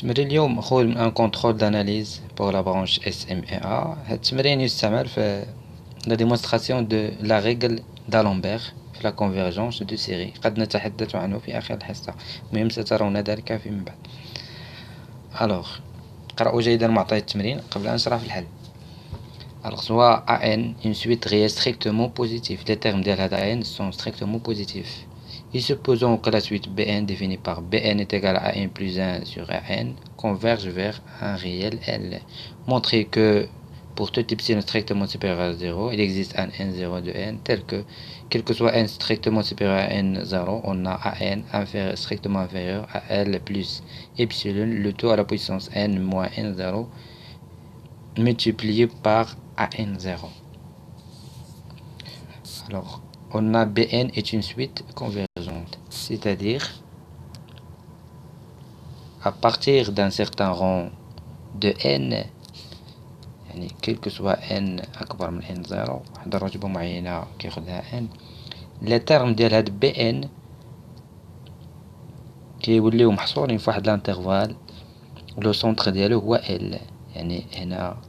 التمرين اليوم مأخوذ من ان كونترول داناليز بور لا برانش SMA. هاد التمرين يستعمل في لا ديمونستراسيون دو لا ريغل دالومبير في لا كونفيرجونس دو سيري. قد نتحدث عنه في آخر الحصة، المهم سترون ذلك فيما بعد. الوغ قرأوا جيدا معطيات التمرين قبل أن نشرح في الحل. Alors soit AN une suite réelle strictement positive. Les termes de AN sont strictement positifs. Et supposons que la suite Bn définie par Bn est égale à n plus 1 sur An converge vers un réel L. Montrer que pour tout epsilon strictement supérieur à 0, il existe un n0 de n tel que, quel que soit n strictement supérieur à n0, on a An strictement inférieur à L plus epsilon, le tout à la puissance n moins n0 multiplié par AN0. Alors, on a Bn est une suite convergente, c'est-à-dire à partir d'un certain rang de n، يعني quel que soit n أكبر من n0 واحد الرتبة معينة كياخدها n، لي تيرم ديال هاد Bn كيوليو محصورين في واحد الانترفال لو سونتر ديالو هو L. يعني هنا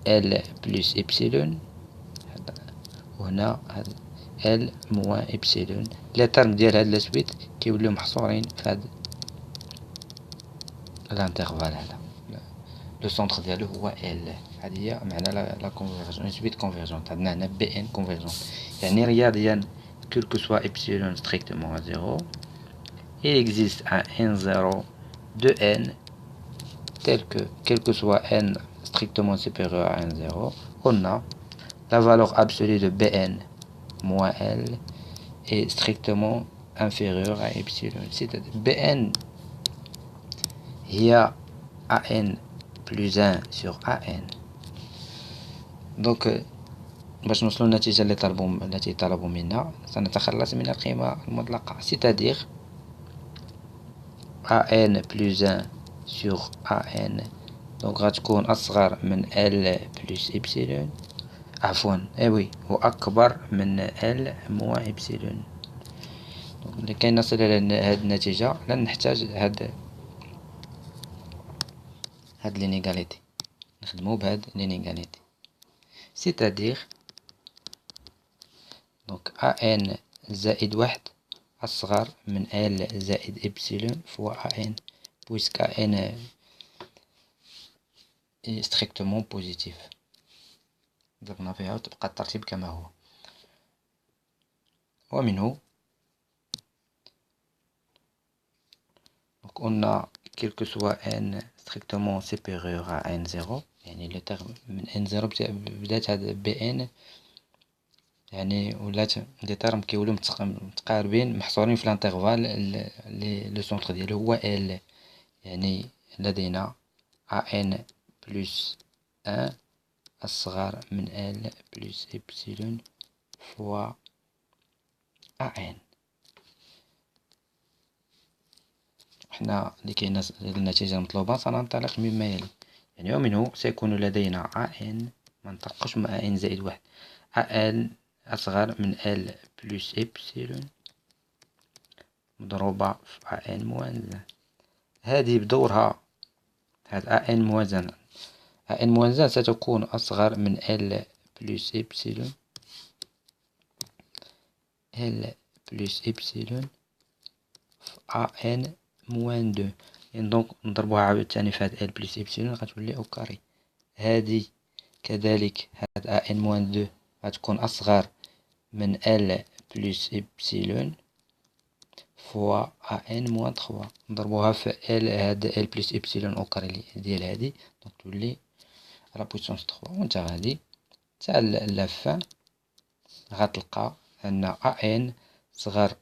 L بلس إبسيلون وهنا L موان إبسيلون. لي تيرم ديال هاد لاسويت كيوليو محصورين في هاد الانترفال هذا، لو سونتر ديالو هو L. هذه هي معنى لا كونفيرجون، سويت كونفيرجونت. عندنا هنا Bn كونفيرجونت، يعني رياضيا quel que soit epsilon strictement à 0, il existe un n0 de n tel que, quel que soit n strictement supérieur à n0, on a la valeur absolue de Bn moins L est strictement inférieure à epsilon. C'est-à-dire Bn هي An plus 1 sur An. Donc باش نوصلوا للنتيجة التي طلبوا منا سنتخلص من القيمة المطلقة، c'est-à-dire An plus 1 sur An donc غتكون أصغر من L plus إبسيلون، عفوا وي وأكبر من L moins إبسيلون. لكي نصل إلى هذه النتيجة لن نحتاج هاد لينيغاليتي، نخدمو بهاد لينيغاليتي، c'est-à-dire donc An زائد واحد أصغر من L زائد إبسيلون فوا An puisque An est strictement positif. ضربنا فيها وتبقى الترتيب كما هو. ومنه donc on a quel que soit n strictement supérieur à n0، يعني لي تيرم من n0 بدات هاد Bn يعني ولات لي تيرم كيوليو متقاربين محصورين في الانترفال لو سونتر ديالو هو L. يعني لدينا An بلس 1 أصغر من L بلس إبسيلون فوا An. حنا لكي نصل إلى النتيجة المطلوبة سننطلق مما يلي، يعني ومنه سيكون لدينا An ما نطرقش مع N زائد واحد، An أصغر من L بلس إبسيلون مضروبة في An موازن. هذه بدورها هاد An موازن، An موازن ستكون أصغر من L بلس إبسيلون، L بلس إبسيلون في An موان دو. يعني دونك نضربوها عاوتاني في هاد L بلس إبسيلون غتولي أو كاري. هادي كذلك هاد An موان دو غتكون أصغر من L بلس إبسيلون فوا An موان تخوا، نضربوها في L هاد L بلس إبسيلون أو كاري ديال هادي دونك تولي على بويسونس تخوا. وانت غادي تاع اللافان غتلقى أن An صغر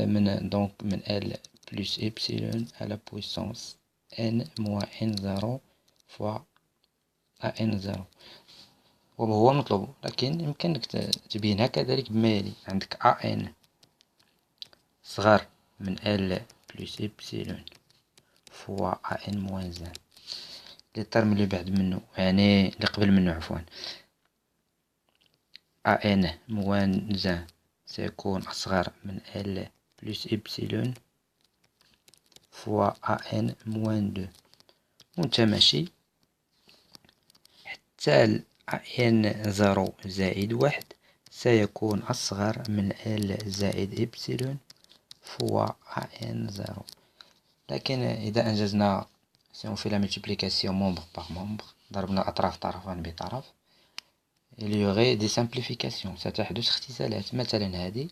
من دونك من L بلس إبسيلون على بويسونس n موان n0 فوا An0، وهو المطلوب. لكن يمكنك تبينها كذلك بما يلي: عندك An صغر من L بلس إبسيلون فوا An موان زان، لي ترم اللي بعد منه يعني اللي قبل منه عفوا An موان زان سيكون أصغر من L بلس إبسيلون فوا ان موان دو، وانت ماشي حتى ال ان زيرو زائد واحد سيكون أصغر من ال زائد إبسيلون فوا ان زيرو. لكن إذا أنجزنا سي اون في لا ملتيبليكاسيون مومبر باغ مومبر، ضربنا أطراف طرفا بطرف، il y aurait des simplifications، ستحدث اختزالات. مثلا هذه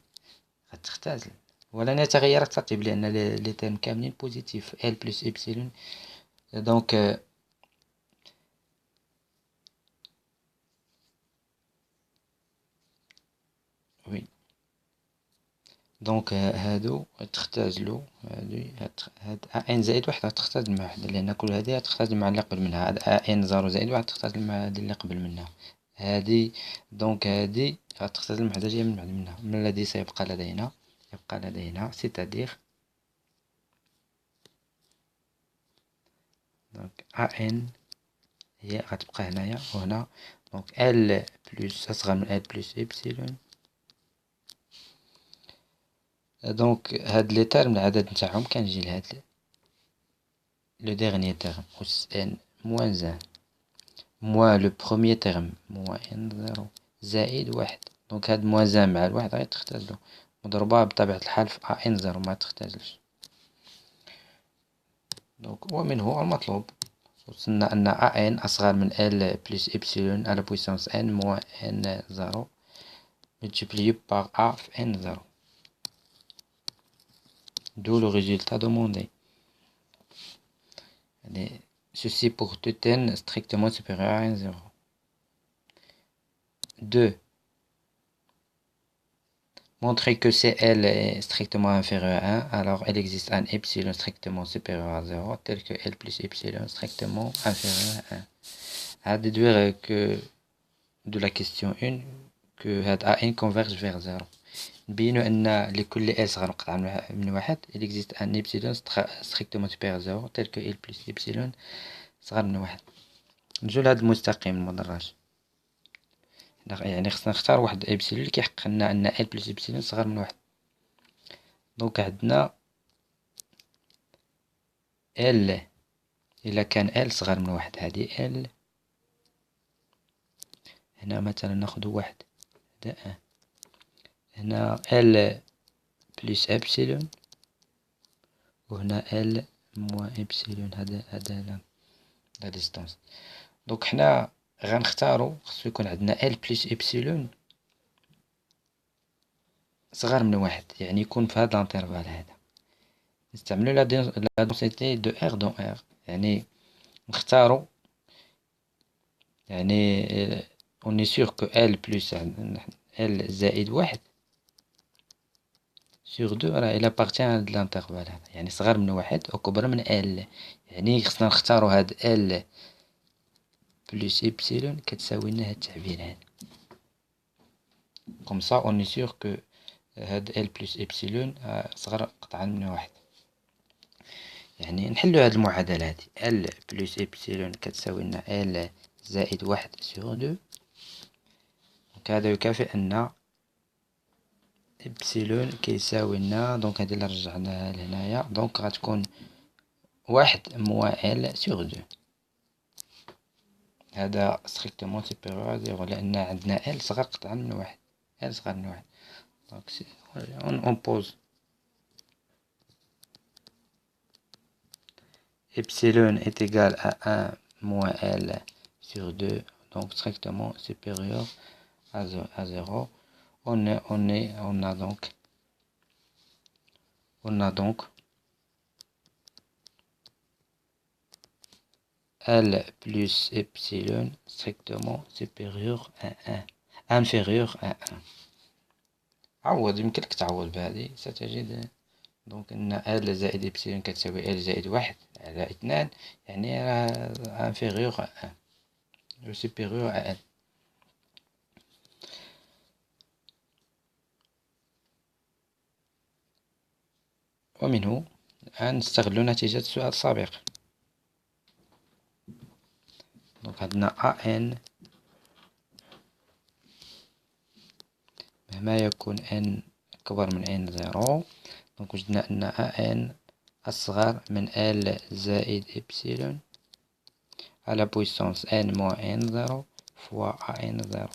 قد تختزل ولن يتغير الترتيب لأن لي تيرم كاملين بوزيتيف ال بلس إبسيلون. دونك وي دونك هادو تختزلو، هاد ان زائد واحد غتختزل مع واحد، لأن كل هذه غتختزل مع اللي قبل منها. هاد ان زيرو زائد واحد تختزل مع هادي اللي قبل منها. هادي دونك هادي غتختزل مع حداش من بعد منها. ما الذي سيبقى لدينا؟ يبقى لدينا سيتادير دونك ان هي غتبقى هنايا وهنا. دونك ال بلس أصغر من ال بلس إبسيلون. دونك هاد لي تيرم العدد نتاعهم كنجي لهاد لو ديرنيي تيرم أس ان موان ان موان لو بروميي تيرم موان ان زيرو زائد واحد. دونك هاد موان ان مع الواحد غادي تختزلو، مضروبة بطبيعة الحال في ان زيرو ما تختزلش. دونك ومنه المطلوب وصلنا أن ان أصغر من ال بلس إبسيلون على بويسونس ان موان ان زيرو multiplié par a في n زيرو. D'où le résultat demandé. Ceci pour tout n strictement supérieur à n zéro. 2. Montrer que CL est strictement inférieur à 1, alors il existe un epsilon strictement supérieur à 0, tel que L plus epsilon strictement inférieur à 1. À déduire que de la question 1 que AN converge vers 0. نبينو أن لكل L صغر مقطع من واحد il existe un epsilon strictement supérieur à 0 tel que L plus epsilon صغر من واحد. نجو لهاد المستقيم المدرج، يعني خصنا نختار واحد إبسيلون اللي كيحقق لنا أن L plus إبسيلون صغر من واحد. دونك عندنا L إلا كان L صغر من واحد، هادي L هنا مثلا ناخدو واحد، هدا هنا L plus إبسيلون وهنا L موان إبسيلون. هذا لا ديستانس. دونك حنا غنختارو خصو يكون عندنا L plus إبسيلون صغر من واحد، يعني يكون في هاد الانترفال هذا. نستعملو لا دونسيتي دو R دون R، يعني نختارو يعني on est sûr que L plus L زائد واحد sur 2 راه إلا appartient لهاد الانترفال هذا، يعني صغر من واحد وكبر من L. يعني خصنا نختارو هاد L plus إبسيلون كتساوي لنا هاد التعبير هذا. comme ça on est sûr que هاد L plus إبسيلون صغر قطعا من واحد. يعني نحلو هاد المعادلة هادي L plus إبسيلون كتساوي لنا L زائد واحد sur 2. دونك هذا يكافئ أن إبسيلون كيساوي لنا، دونك هادي اللي رجعناها لهنايا، دونك غتكون واحد موان L sur 2. هذا strictement supérieur à 0 لأن عندنا L صغر قطعا من واحد، L صغر من واحد. دونك on pose Epsilon est égal à 1 moins L sur 2, donc strictement supérieur à 0. On a donc L plus Epsilon strictement supérieur à 1 inférieur à 1. عوض، يمكنك تعوض بهذه ستجد دونك ان L زائد إبسيلون كتساوي L زائد واحد على 2، يعني راه inférieur à 1 supérieur à L. ومنه الآن نستغل نتيجة السؤال السابق. دونك عندنا AN مهما يكون N أكبر من N زيرو، دونك وجدنا أن AN أصغر من ال زائد إبسيلون على بويسونس n موان n زيرو فوا ان زيرو.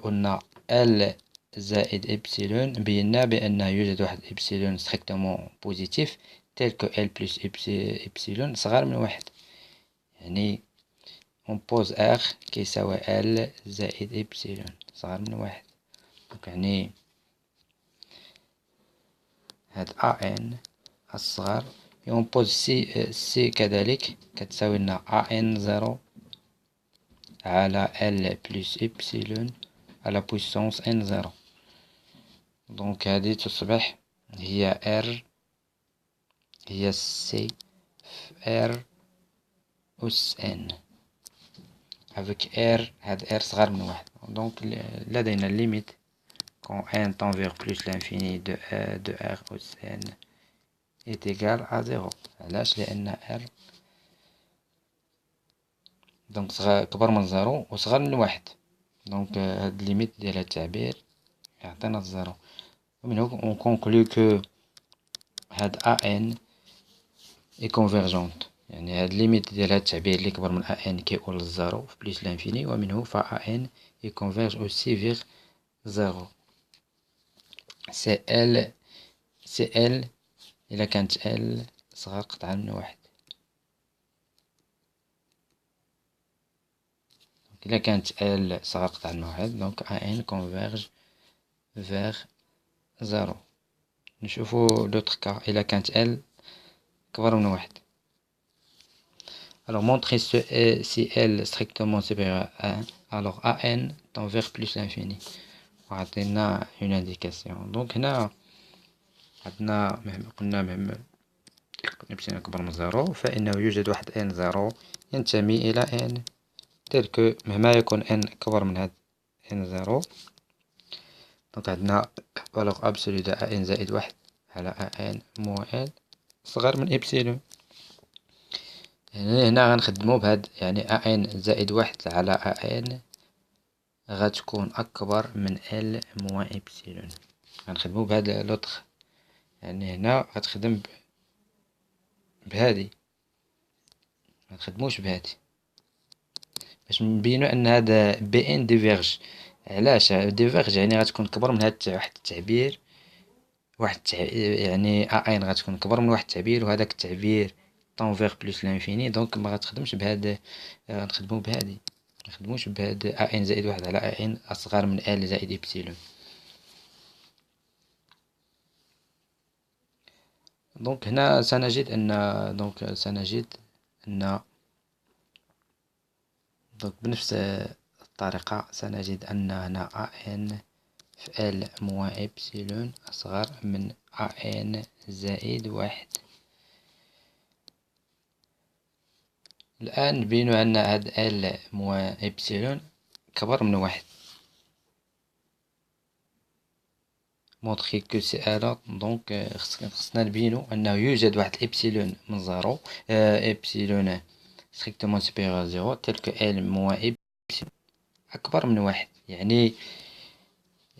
قلنا ال زائد إبسيلون بينا بأنه يوجد واحد إبسيلون ستريكتومون بوزيتيف تيل كو ال بلس إبسيلون صغار من واحد، يعني اون بوز ار كيساوي ال زائد إبسيلون صغار من واحد. دونك يعني هاد ان الصغر اون بوز سي كذلك كتساوي لنا ان زيرو على ال بلس إبسيلون على بويسونس ان زيرو. دونك هذه تصبح هي ار هي سي في ار أس ان افيك ار، هاد ار صغر من واحد. دونك لدينا الليميت quand n tend vers plus l'infini de r أس n est égal à 0. علاش؟ لأن r دونك كبر من زيرو وصغر من واحد. دونك هاد الليميت ديال هاد التعبير يعطينا الزيرو. ومن هنا on conclut que هاد ان اي كونفيرجونت، يعني هاد ليميت ديال هاد التعبير اللي كبر من ان كيقول للزيرو في بليس لانفيني، ومنه ف ان اي كونفيرج اوسي فيغ زيرو. سي ال الا كانت ال صغار قطعا من واحد. الا كانت ال صغار قطعا من واحد دونك ان كونفيرج فيغ زيرو. نشوفو لوطخ كا الا كانت ال كبر من واحد. Alors montrer si L strictement supérieur à 1, alors AN tend vers plus l'infini. وعطينا une indication. دونك هنا عندنا مهما قلنا مهما إبسيلون أكبر من زيرو فإنه يوجد واحد n زيرو ينتمي إلى n تلك مهما يكون n أكبر من هاد n زيرو. دونك عندنا valeur absolue de an زائد واحد على an موان l صغر من إبسيلون. يعني هنا غنخدمو بهاد يعني ان زائد واحد على ان غتكون اكبر من ال موان إبسيلون. غنخدمو بهاد لوطخ، يعني هنا غتخدم بهادي متخدموش بهادي باش نبينو ان هذا بي ان ديفيرج. علاش ديفيرج؟ يعني غتكون كبر من هاد واحد التعبير يعني ان غتكون كبر من واحد التعبير وهذاك التعبير طون فيغ بلوس لانفيني. دونك ما غتخدمش بهاد، غنخدمو بهادي، منخدموش بهاد ان زائد واحد على ان اصغر من ال زائد إبسيلون. دونك هنا سنجد ان دونك بنفس الطريقة سنجد ان هنا ان في ال موان إبسيلون أصغر من ان زائد واحد. الآن نبينو أن هاد ال موان إبسيلون كبر من واحد. مونطخي كو سي الوغ دونك خصنا نبينو أنه يوجد واحد الإبسيلون من زيرو، إبسيلون ستريكتومون سوبيريور زيرو تيل كو ال موان إبسيلون أكبر من واحد. يعني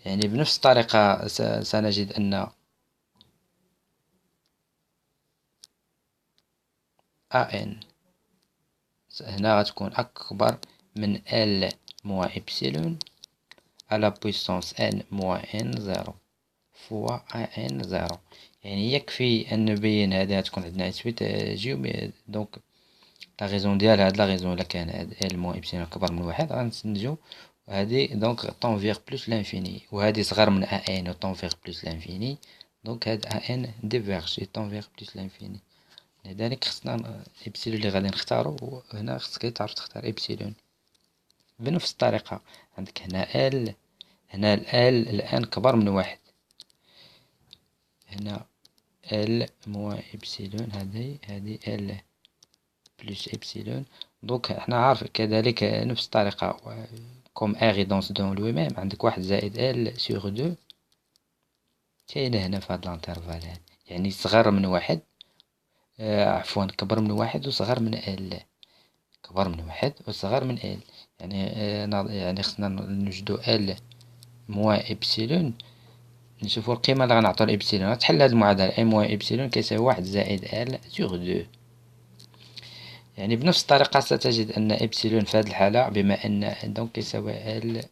بنفس الطريقة سنجد أن ان هنا غتكون أكبر من ال موان إبسيلون على بويسونس n موان n زيرو فوا ان زيرو. يعني يكفي أن نبين هذه تكون عندنا سويت جيو. دونك لا غيزون ديال هاد لا غيزون إلا كان هاد ال موان إبسيلون أكبر من واحد غنستنتجو هادي دونك طون فيغ بلوس لانفيني، وهادي صغر من ان و طون فيغ بلوس لانفيني. دونك هاد ان ديفيرج طون فيغ بلوس لانفيني. لذلك خصنا إبسيلون اللي غادي نختارو هنا خصك تعرف تختار إبسيلون بنفس الطريقة. عندك هنا ال، هنا ال الآن كبر من واحد، هنا ال موان إبسيلون هذه ال بلس إبسيلون. دونك حنا عارف كذلك نفس الطريقة كوم ار يدونس دون لو ميم عندك واحد زائد ال سيغ دو كاينة هنا في هاد لانترفال هاد، يعني صغر من واحد عفوا كبر من واحد وصغر من ال، كبر من واحد وصغر من ال. يعني خصنا نوجدو ال موان إبسيلون نشوفو القيمة اللي غنعطو لإبسيلون. غتحل هاد المعادلة إم موان إبسيلون كيساوي واحد زائد إل سوغ دو. يعني بنفس الطريقة ستجد أن إبسيلون في هاد الحالة بما أن دونك كيساوي إل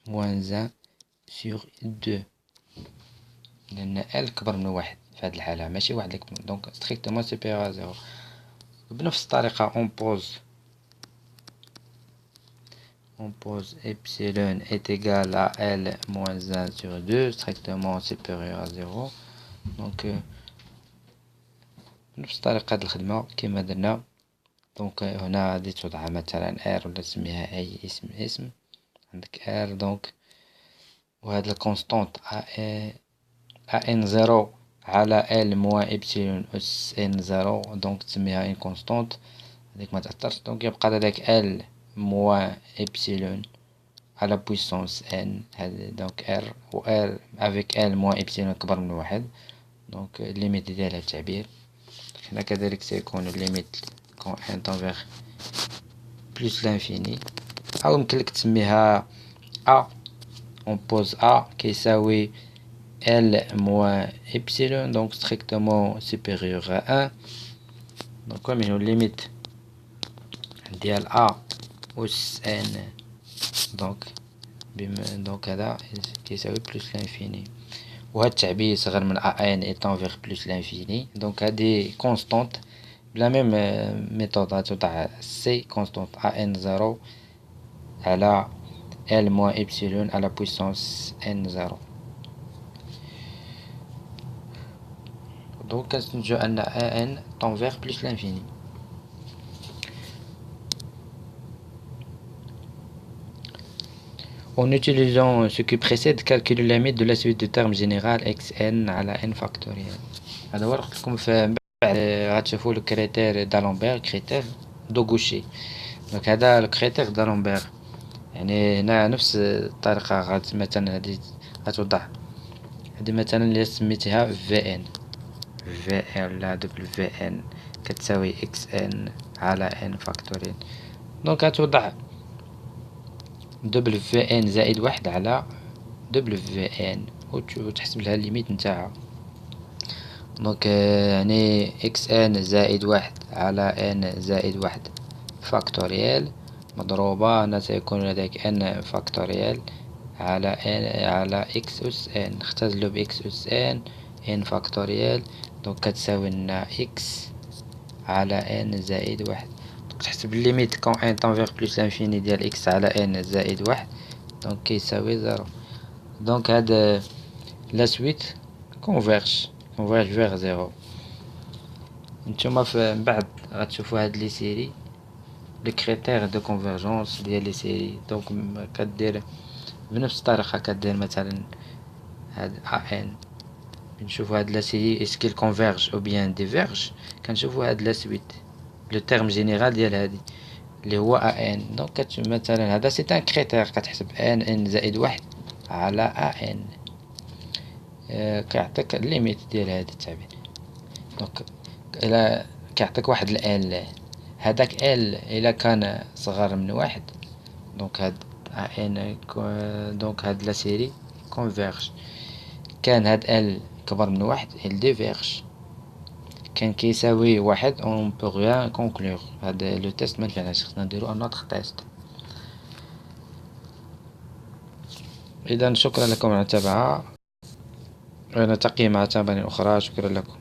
موان زان سوغ دو، لأن إل كبر من واحد في هاد الحالة، ماشي واحد لكبر دونك ستريكتومون سوبيريور أ زيرو. بنفس الطريقة on pose epsilon est égal à L moins 1 sur 2 strictement supérieur à 0. donc بنفس الطريقة هاد الخدمة كيما درنا. دونك هنا غادي توضع مثلا R ولا تسميها أي اسم عندك R. دونك وهاد الكونستونت ان زيرو على L موان إبسيلون أس ان زيرو دونك تسميها ان كونستونت هاديك متأثرش. دونك يبقى لديك L موان إبسيلون على بويسونس ان هذا دونك ار و ار افيك ال موان إبسيلون كبر من واحد. دونك الليميت ديالها التعبير. هنا كذلك سيكون الليميت كون ان تنفيغ بلوس لانفيني، أو يمكنلك تسميها أ. اون بوز أ كيساوي ال موان إبسيلون دونك ستريكتومون سوبيريور أ 1. دونك ومنه الليميت ديال أ أس ان دونك هذا كيساوي بلوس لانفيني. وهاد التعبير صغر من ان ايتون بلوس لانفيني. دونك هادي كونستونت بلا ميم ميثود غتوضع سي كونستونت ان زيرو على ال موان إبسيلون على بويسونس ان زيرو. دونك كنستنتجو أن ان تنفيغ بلوس لانفيني. En utilisant ce qui précède, calculer la limite de la suite de termes général xn على n factoriel. هذا هو قلت لكم من بعد غتشوفوا لو كريتير دالومبير كريتير دو غوشي. دونك هذا الكريتير دالومبير يعني هنا نفس الطريقة مثلا هادي غتوضح هادي مثلا اللي سميتها في ان ولا دبل في ان كتساوي اكس ان على ان فاكتوريال. دونك غتوضح دبل في ان زائد واحد على دبل في ان وتحسب لها الليميت نتاعها. دونك يعني اكس ان زائد واحد على ان زائد واحد فاكتوريال مضروبة هنا سيكون لديك ان فاكتوريال على ان على اكس اس ان نختزلو باكس اس ان فاكتوريال. دونك كتساوي لنا اكس على ان زائد واحد. دونك تحسب الليميت كون ان تنفيغ بلوس لانفيني ديال اكس على ان زائد واحد دونك كيساوي زيرو. دونك هاد لا سويت كونفيرج فيغ زيرو. نتوما من بعد غتشوفوا هاد لي سيري لي كريتير دو كونفيرجونس ديال لي سيري. دونك كدير بنفس الطريقة كدير مثلا هاد ان نشوفوا هاد لا سيري اسكيل كونفيرج او بيان ديفيرج. كنشوفوا هاد لا سويت لو تيرم جينيرال ديال هادي اللي هو ان. دونك مثلا هذا سي ان كريتير كتحسب ان زائد واحد على ان كيعطيك الليميت ديال هذا التعبير. دونك الى كيعطيك واحد ال هذاك ال الى كان صغر من واحد دونك هاد ان دونك هاد لا سيري كونفيرج. كان هاد ال كبر من واحد ال ديفيرج. كان كيساوي واحد اون بو غيان كونكلور. هذا لو تيست منفعناش خصنا نديرو ان اوتر تيست. اذا شكرا لكم على المتابعة. نلتقي مع تمارين اخرى. شكرا لكم.